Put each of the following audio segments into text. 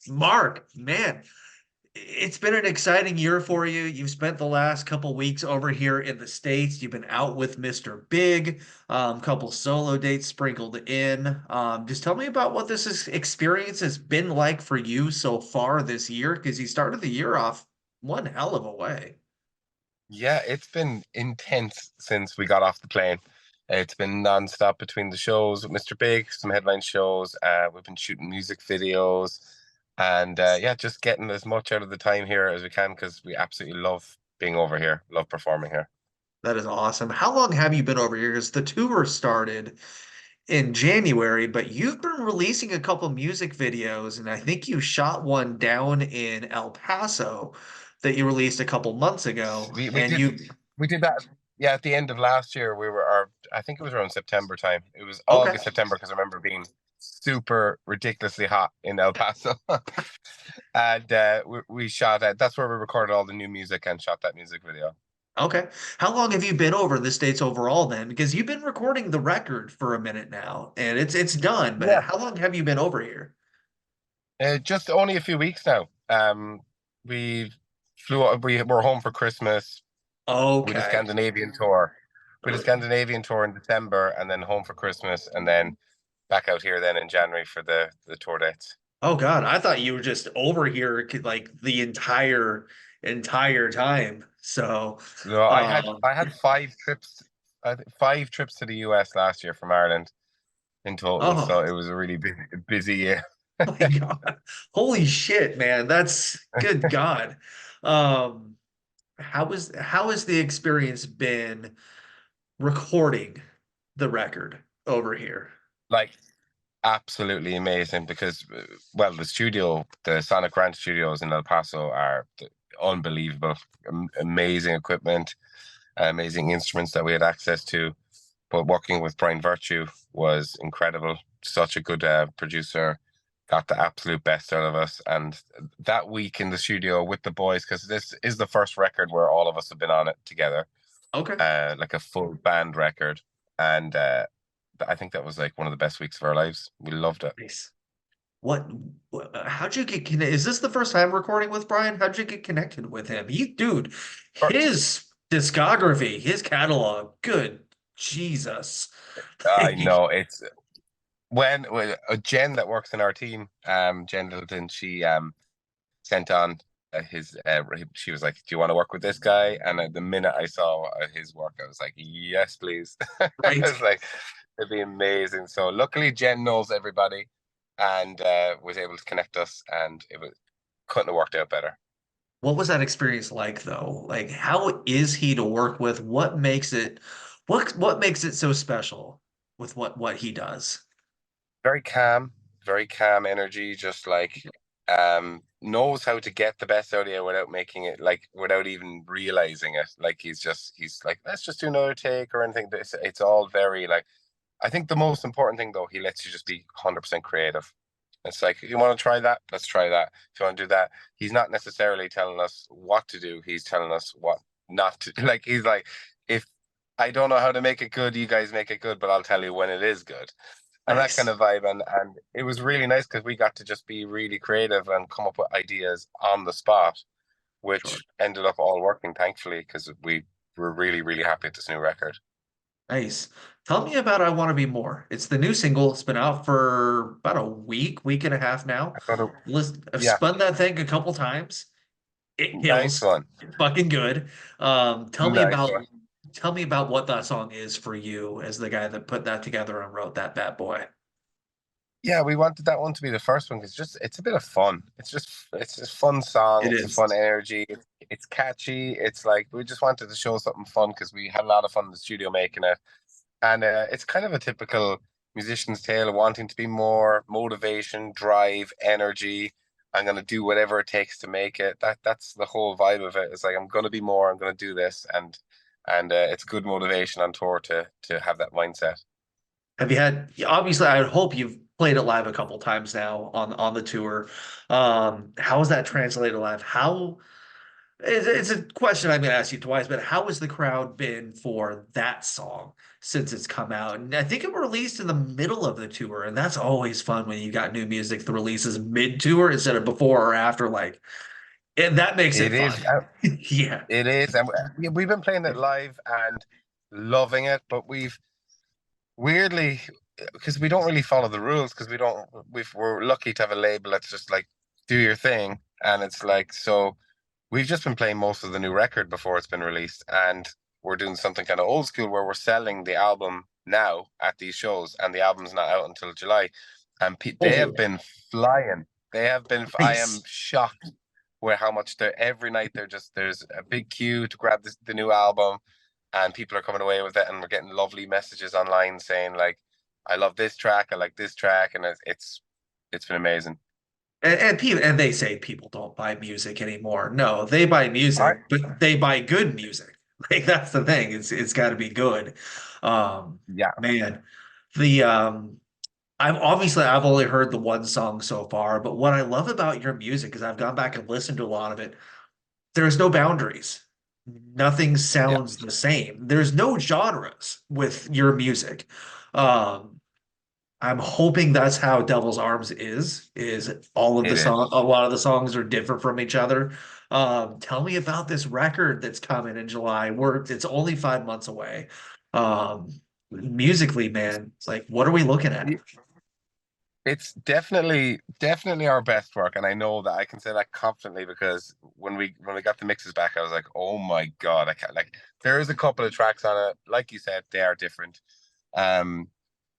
Mark, man, it's been an exciting year for you. You've spent the last couple weeks over here in the States. You've been out with Mr. Big, couple solo dates sprinkled in. Just tell me about what experience has been like for you so far this year, because you started the year off one hell of a way. Yeah, it's been intense since we got off the plane. It's been nonstop between the shows with Mr. Big, some headline shows. We've been shooting music videos, and yeah, just getting as much out of the time here as we can because we absolutely love being over here, love performing here. That is awesome. How long have you been over here? Because the tour started in January, but you've been releasing a couple music videos, and I think you shot one down in El Paso that you released a couple months ago. We And did you, we did that. Yeah, at the end of last year, I think it was around September time. It was okay, August, September, because I remember being super ridiculously hot in El Paso. And we shot it. That's where we recorded all the new music and shot that music video. okay. How long have you been over in the States overall then? Because you've been recording the record for a minute now, and it's done. But Yeah, how long have you been over here? just only a few weeks now. We we were home for Christmas. We did a Okay. Scandinavian tour. We did a Scandinavian tour in December, and then home for Christmas, and then back out here then in January for the tour dates. Oh God, I thought you were just over here like the entire time. So, No, um, I had five trips to the US last year from Ireland in total, so oh it was a really busy year. my God, holy shit, man, that's good God. Um, how has the experience been recording the record over here? Like absolutely amazing because well, the Sonic Ranch studios in El Paso are unbelievable, amazing equipment, amazing instruments that we had access to. But working with Brian Virtue was incredible. Such a good producer, got the absolute best out of us. And that week in the studio with the boys, because this is the first record where all of us have been on it together, Okay, like a full band record. And I think that was like one of the best weeks of our lives. We loved it. nice. What, how'd you get connected? Is this the first time recording with Brian? How'd you get connected with him? Dude, Or- his discography, his catalog, good Jesus. I know it's when Jen that works in our team, Jen Littleton, she sent on she was like, "Do you want to work with this guy?" And the minute I saw his work, I was like, "Yes, please." I Right? was like, "It'd be amazing." So luckily, Jen knows everybody and was able to connect us, and it was couldn't have worked out better. What was that experience like though? Like, how is he to work with? What makes it so special with what he does? Very calm, very calm energy, just like knows how to get the best out of you without making it like without even realizing it. Like he's like, let's just do another take or anything. It's all very like I think the most important thing though, he lets you just be 100% creative. It's like, you want to try that? Let's try that. If you want to do that, he's not necessarily telling us what to do. He's telling us what not to. Like, he's like, if I don't know how to make it good, you guys make it good, but I'll tell you when it is good. And that kind Nice. of vibe. And it was really nice because we got to just be really creative and come up with ideas on the spot, Sure. which ended up all working, thankfully, because we were really, really happy with this new record. Nice. Tell me about I Want to Be More. It's the new single. It's been out for about a week and a half now. I thought, Listen, I've yeah, spun that thing a couple times. It nice kills. one. It's fucking good. Nice one. Tell me about what that song is for you as the guy that put that together and wrote that bad boy. Yeah, we wanted that one to be the first one because it's a bit of fun. It's a fun song. It It's a fun is. energy. It's catchy. It's like we just wanted to show something fun because we had a lot of fun in the studio making it, and it's kind of a typical musician's tale of wanting to be more motivation, drive, energy. I'm gonna do whatever it takes to make it. That's the whole vibe of it. It's like I'm gonna be more. I'm gonna do this, and it's good motivation on tour to have that mindset. Have you had, obviously, I would hope you've played it live a couple times now on the tour. How is that translated live? It's a question I'm going to ask you twice, but how has the crowd been for that song since it's come out? And I think it released in the middle of the tour, and that's always fun when you got new music that releases mid-tour instead of before or after. Like, and that makes it It fun. is. Yeah. It is, and we've been playing it live and loving it. But we've weirdly, because we don't really follow the rules, because we don't. We're lucky to have a label that's just like do your thing, and it's like so. We've just been playing most of the new record before it's been released, and we're doing something kind of old school where we're selling the album now at these shows, and the album's not out until July. And they have Oh, been flying. They have been. I am nice. shocked where how much they're every night. They're just there's a big queue to grab the new album, and people are coming away with it, and we're getting lovely messages online saying like, "I love this track. I like this track," and it's been amazing. And people and they say people don't buy music anymore. No, they buy I music, but they buy good music. Like that's the thing. It's got to be good. yeah, Man, the I've only heard the one song so far, but what I love about your music is I've gone back and listened to a lot of it. There's no boundaries. Nothing yeah, sounds the same. There's no genres with your music. Um, I'm hoping that's how Devil's Arms is all of the it is. song, a lot of the songs are different from each other. Tell me about this record that's coming in July. It's only 5 months away. Musically, man, it's like, what are we looking at? It's definitely our best work, and I know that I can say that confidently because when we got the mixes back, I was like, oh my God, I can't like. There is a couple of tracks on it, like you said, they are different. Um,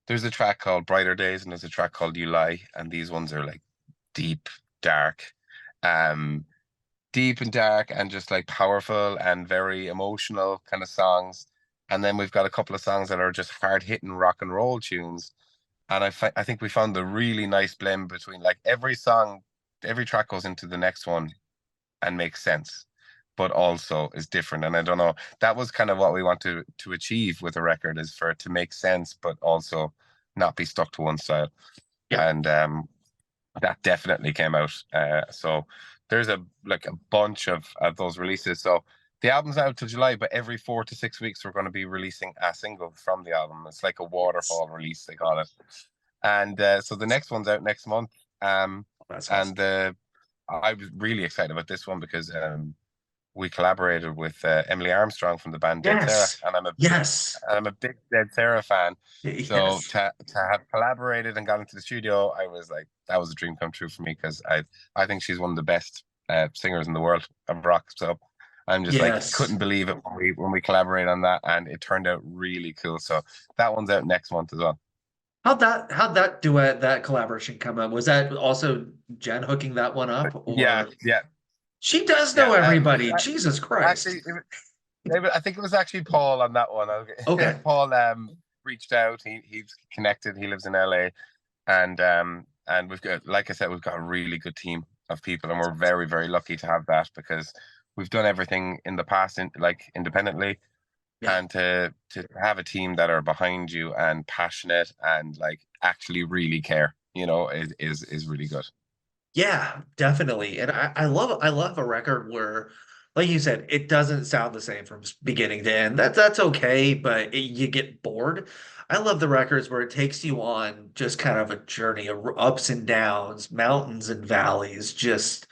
there's a track called Brighter Days, and there's a track called You Lie, and these ones are like deep, dark, um, deep and dark, and just like powerful and very emotional kind of songs. And then we've got a couple of songs that are just hard hitting rock and roll tunes, and I think we found the really nice blend between like every song, every track goes into the next one and makes sense, but also is different. And I don't know, that was kind of what we want to achieve with a record is for it to make sense, but also not be stuck to one style. Yeah. And that definitely came out. So there's a like a bunch of those releases. So the album's out till July, but every 4 to 6 weeks we're going to be releasing a single from the album. It's like a waterfall release, they call it. And so the next one's out next month. That's awesome. And I was really excited about this one because we collaborated with Emily Armstrong from the band Dead Sarah, Yes. Yes. and I'm a big Dead Sarah fan. So Yes. to have collaborated and got into the studio, I was like, that was a dream come true for me because I think she's one of the best singers in the world of rock. So I'm just like Yes. couldn't believe it when we collaborated on that, and it turned out really cool. So that one's out next month as well. How'd that duet, that collaboration come up? Was that also Jen hooking that one up, Yeah, or yeah, she does yeah. know everybody? Jesus Actually, Christ. I think it was actually Paul on that one. Okay. Paul reached out. He's connected. He lives in LA, and we've got, like I said, we've got a really good team of people, and we're very lucky to have that because we've done everything in the past like independently, Yeah. and to have a team that are behind you and passionate and like actually really care, is really good. Yeah, definitely. And I love a record where, like you said, it doesn't sound the same from beginning to end. That's okay, but you get bored. I love the records where it takes you on just kind of a journey of ups and downs, mountains and valleys, just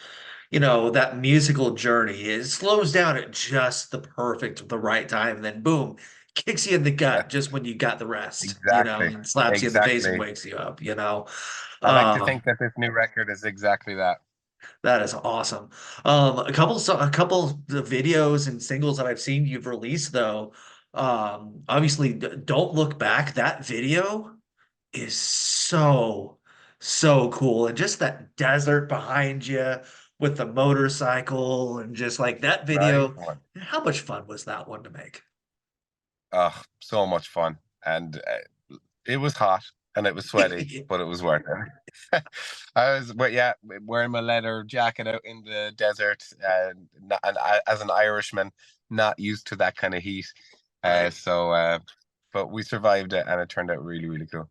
that musical journey. It slows down at just the right time, and then boom, kicks you in the gut just when you got the rest, Exactly, and slaps you in the face and exactly. wakes you up. I like to Um, think that this new record is exactly that. that is awesome. A couple of the videos and singles that I've seen you've released though, obviously Don't Look Back, that video is so cool. And just that desert behind you with the motorcycle and just like that Right? video. How much fun was that one to make? Oh, so much fun. And it was hot and it was sweaty, but it was worth it. But yeah, wearing my leather jacket out in the desert, and as an Irishman, not used to that kind of heat. Right. But we survived it, and it turned out really, really cool.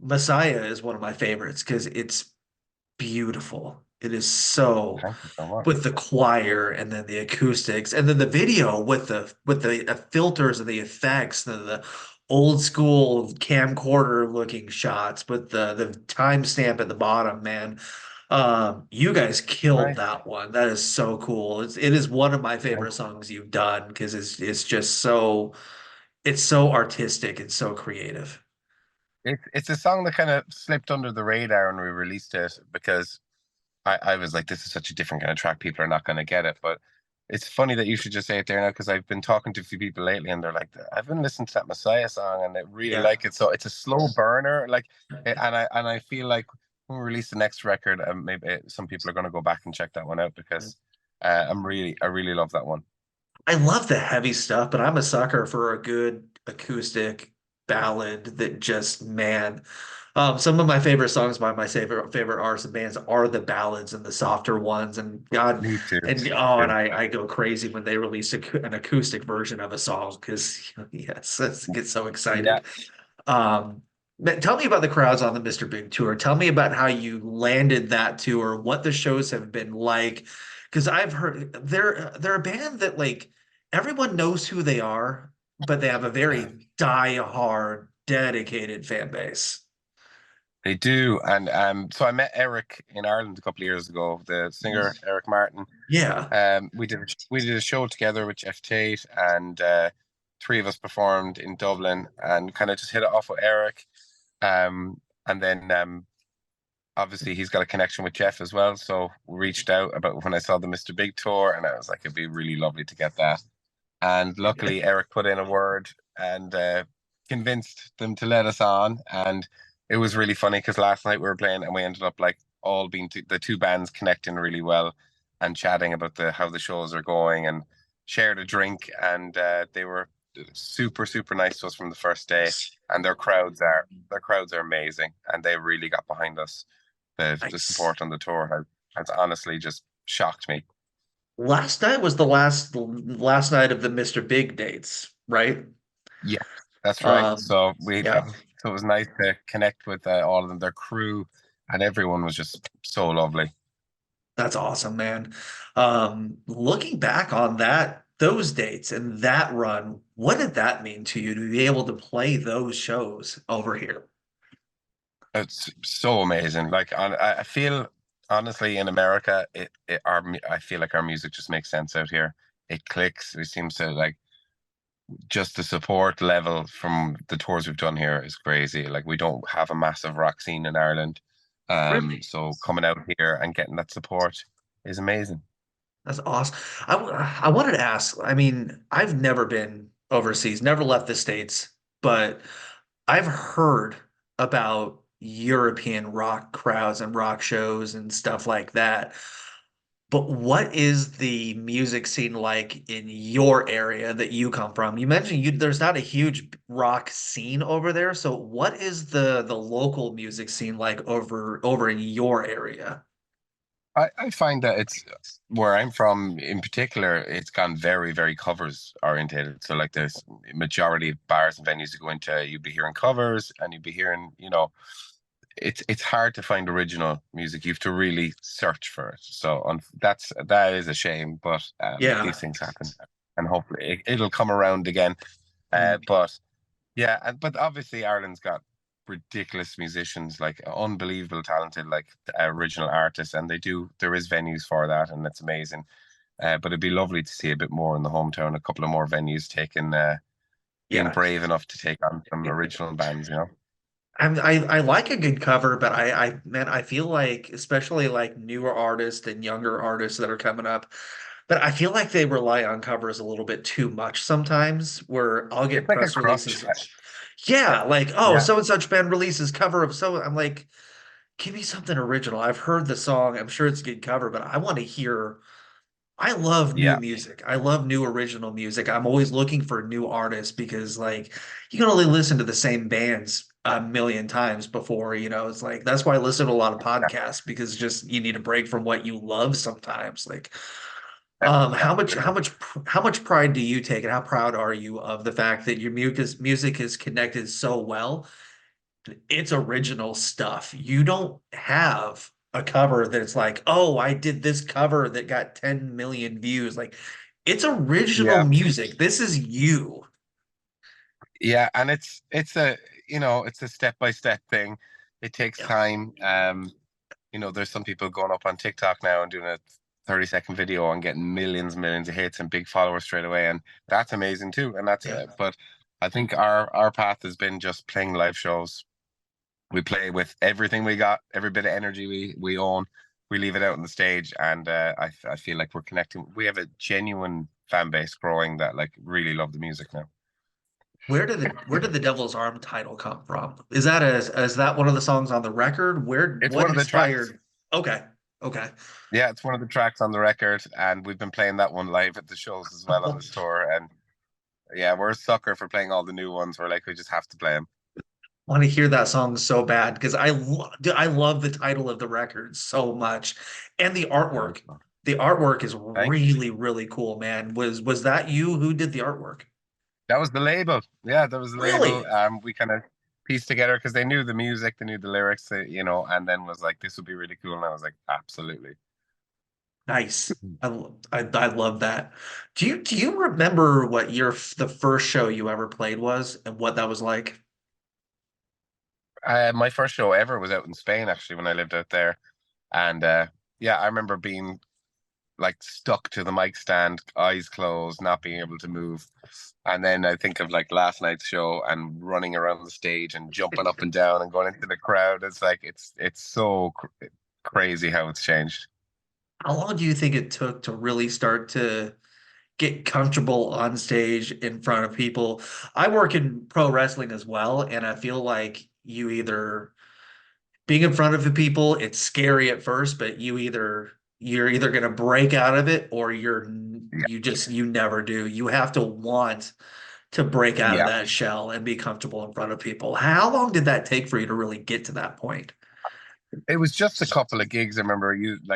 Messiah is one of my favorites because it's beautiful. It is so Thank you so much. with the choir and then the acoustics and then the video with the filters and the effects, the old school camcorder looking shots with the timestamp at the bottom, man. You guys killed Right. that one. That is so cool. It is one of my Thank favorite songs you've done because it's just so it's so artistic and so creative. It's a song that kind of slipped under the radar when we released it because I was like, this is such a different kind of track. People are not going to get it. But it's funny that you should just say it there now because I've been talking to a few people lately and they're like, I've been listening to that Messiah song and they really Yeah. like it. So it's a slow burner. And I feel like when we release the next record, maybe some people are going to go back and check that one out because I really love that one. I love the heavy stuff, but I'm a sucker for a good acoustic ballad that just, man. Some of my favorite songs by my favorite artists and bands are the ballads and the softer ones. And God, Me too. and Me oh, and too. I go crazy when they release an acoustic version of a song because yes, I get so Yeah. excited. Um, but tell me about the crowds on the Mr. Big tour. Tell me about how you landed that tour, what the shows have been like. Because I've heard they're a band that like everyone knows who they are, but they have a very die-hard, dedicated fan base. They do. And so I met Eric in Ireland a couple of years ago, the singer Eric Martin. Yeah. We did a show together with Jeff Tate, and three of us performed in Dublin, and kind of just hit it off with Eric. And then obviously he's got a connection with Jeff as well, so we reached out about when I saw the Mr. Big tour, and I was like, it'd be really lovely to get that. And luckily, Eric put in a word and convinced them to let us on. And it was really funny because last night we were playing and we ended up like all being the two bands connecting really well and chatting about the how the shows are going and shared a drink. And they were super super nice to us from the first day. And their crowds are amazing, and they really got behind us. The Nice. support on the tour has honestly just shocked me. Last night was the last night of the Mr. Big dates, right? Yeah, that's right. Um, So we yeah. so it was nice to connect with all of them, their crew, and everyone was just so lovely. That's awesome, man. Looking back on those dates and that run, what did that mean to you to be able to play those shows over here? It's so amazing. I feel honestly in America, I feel like our music just makes sense out here. It clicks. It seems to like just the support level from the tours we've done here is crazy. Like we don't have a massive rock scene in Ireland. Really? So coming out here and getting that support is amazing. That's awesome. I wanted to ask, I mean, I've never been overseas, never left the States, but I've heard about European rock crowds and rock shows and stuff like that. But what is the music scene like in your area that you come from? You mentioned there's not a huge rock scene over there, so what is the local music scene like over in your area? I find that it's where I'm from in particular, it's gone very, very covers orientated. So like there's majority of bars and venues you go into, you'd be hearing covers and you'd be hearing, it's hard to find original music. You have to really search for it. So that is a shame, but Yeah. these things happen and hopefully it'll come around again. Mm. But yeah, but obviously Ireland's got ridiculous musicians, like unbelievable talented, like original artists, and there is venues for that, and it's amazing. But it'd be lovely to see a bit more in the hometown, a couple of more venues taking, being Yeah. brave enough to take on some original bands. I like a good cover, but man, I feel like especially like newer artists and younger artists that are coming up, but I feel like they rely on covers a little bit too much sometimes, where I'll get It's like a press crutch. releases. Yeah, like, oh, Yeah, so and such band releases cover of so I'm like, give me something original. I've heard the song, I'm sure it's a good cover, but I want to hear I love new yeah, music. I love new original music. I'm always looking for new artists because like you can only listen to the same bands a million times before, it's like that's why I listen to a lot of yeah, podcasts because just you need a break from what you love sometimes. Like how much how absolutely. much how much pride do you take and how proud are you of the fact that your music is connected so well? It's original stuff. You don't have a cover that it's like, oh, I did this cover that got 10 million views. Like it's original Yeah, music. This is you. yeah, and it's a it's a step by step thing. It takes Yeah. time. There's some people going up on TikTok now and doing a 30-second video and getting millions, millions of hits and big followers straight away, and that's amazing too. And that's Yeah. but I think our path has been just playing live shows. We play with everything we got, every bit of energy we own. We leave it out on the stage, and I feel like we're connecting. We have a genuine fan base growing that like really love the music now. Where did the Devil's Arm title come from? Is that one of the songs on the record? It's What one of the tracks. inspired? Okay. Okay. Yeah, it's one of the tracks on the record, and we've been playing that one live at the shows as well on this tour. And yeah, we're a sucker for playing all the new ones. We're like, we just have to play them. Want to hear that song so bad because I love the title of the record so much and the artwork. The artwork is Thank you. really, really cool, man. Was that you who did the artwork? That was the label. Yeah, that was the label. Really? We kind of pieced together because they knew the music, they knew the lyrics, and then was like, this would be really cool. And I was like, absolutely. Nice. I love that. Do you remember what the first show you ever played was and what that was like? My first show ever was out in Spain, actually, when I lived out there. And yeah, I remember being like stuck to the mic stand, eyes closed, not being able to move. And then I think of like last night's show and running around the stage and jumping up and down and going into the crowd. It's like it's so crazy how it's changed. How long do you think it took to really start to get comfortable on stage in front of people? I work in pro wrestling as well, and I feel like you either being in front of the people, it's scary at first, but you're either going to break out of it or Yeah, you never do. You have to want to break out of yeah. that shell and be comfortable in front of people. How long did that take for you to really get to that point? It was just a couple of gigs. I remember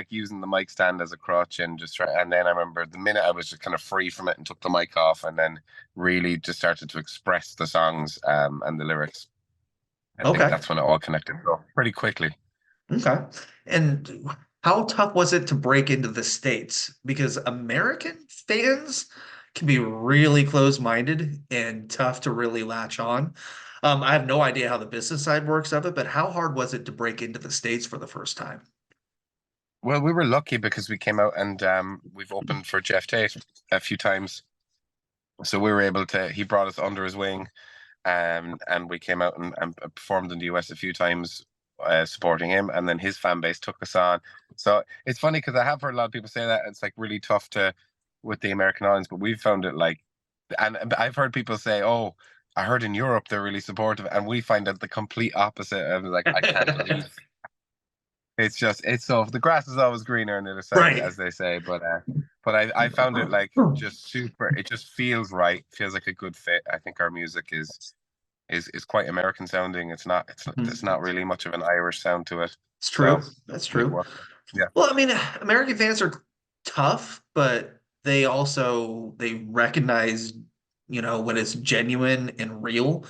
using the mic stand as a crutch and just try. And then I remember the minute I was just kind of free from it and took the mic off, and then really just started to express the songs and the lyrics. I think Okay. that's when it all connected. So pretty quickly. Okay. And how tough was it to break into the States? Because American fans can be really close-minded and tough to really latch on. I have no idea how the business side works of it, but how hard was it to break into the States for the first time? Well, we were lucky because we came out and we've opened for Jeff Tate a few times. So we were able to, he brought us under his wing, and we came out and performed in the US a few times, supporting him. And then his fan base took us on. So it's funny because I have heard a lot of people say that it's like really tough to, with the American audience, but we've found it like, and I've heard people say, oh, I heard in Europe they're really supportive. And we find that the complete opposite. I was like, I can't believe it's just it's so the grass is always greener on the other side, Right. as they say. But I found it like just super. It just feels right. Feels like a good fit. I think our music is quite American sounding. It's not really much of an Irish sound to it. It's So true. That's it true. worked. Yeah, Well, I mean, American fans are tough, but they recognize, when it's genuine and real.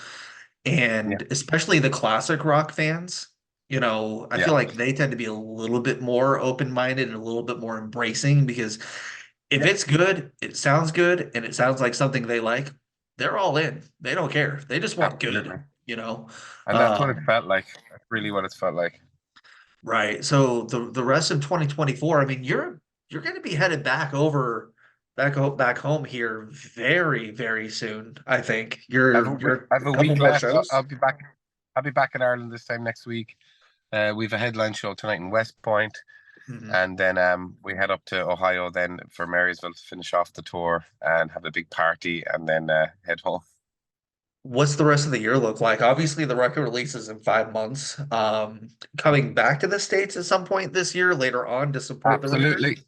yeah, And especially the classic rock fans, I yeah, feel like they tend to be a little bit more open-minded and a little bit more embracing because if yeah. it's good, it sounds good, and it sounds like something they like, they're all in. They don't care. They just want good, Absolutely. you know? And that's what it Um, felt like. That's really what it's felt like. right. So the rest of 2024, I mean, you're going to be headed back home here very, very soon, I think. You're I have a a couple week more left. shows. I'll be back. I'll be back in Ireland this time next week. We've a headline show tonight in West Point. Mhm. And then we head up to Ohio then for Marysville to finish off the tour and have a big party and then head home. What's the rest of the year look like? Obviously, the record releases in 5 months. Coming back to the States at some point this year, later on to support the record. Absolutely.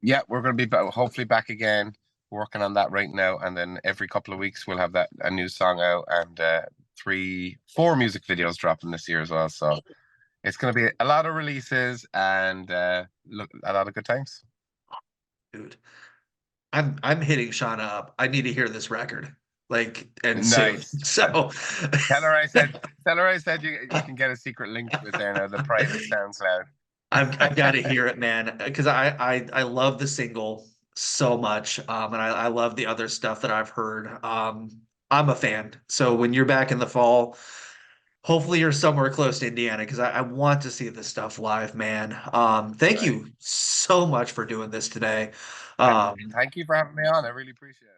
Yeah, we're going to be hopefully back again, working on that right now. And then every couple of weeks we'll have that a new song out and 4 music videos dropping this year as well. So it's going to be a lot of releases and look a lot of good times. Dude, I'm hitting Shauna up. I need to hear this record, like, and soon. Nice. So, Tell her I said you can get a secret link to it there now, the private SoundCloud. I've got to hear it, man, because I love the single so much, and I love the other stuff that I've heard. I'm a fan. So when you're back in the fall, hopefully you're somewhere close to Indiana because I want to see this stuff live, man. Thank Right. you so much for doing this today. Thank, Um, thank you for having me on. I really appreciate it.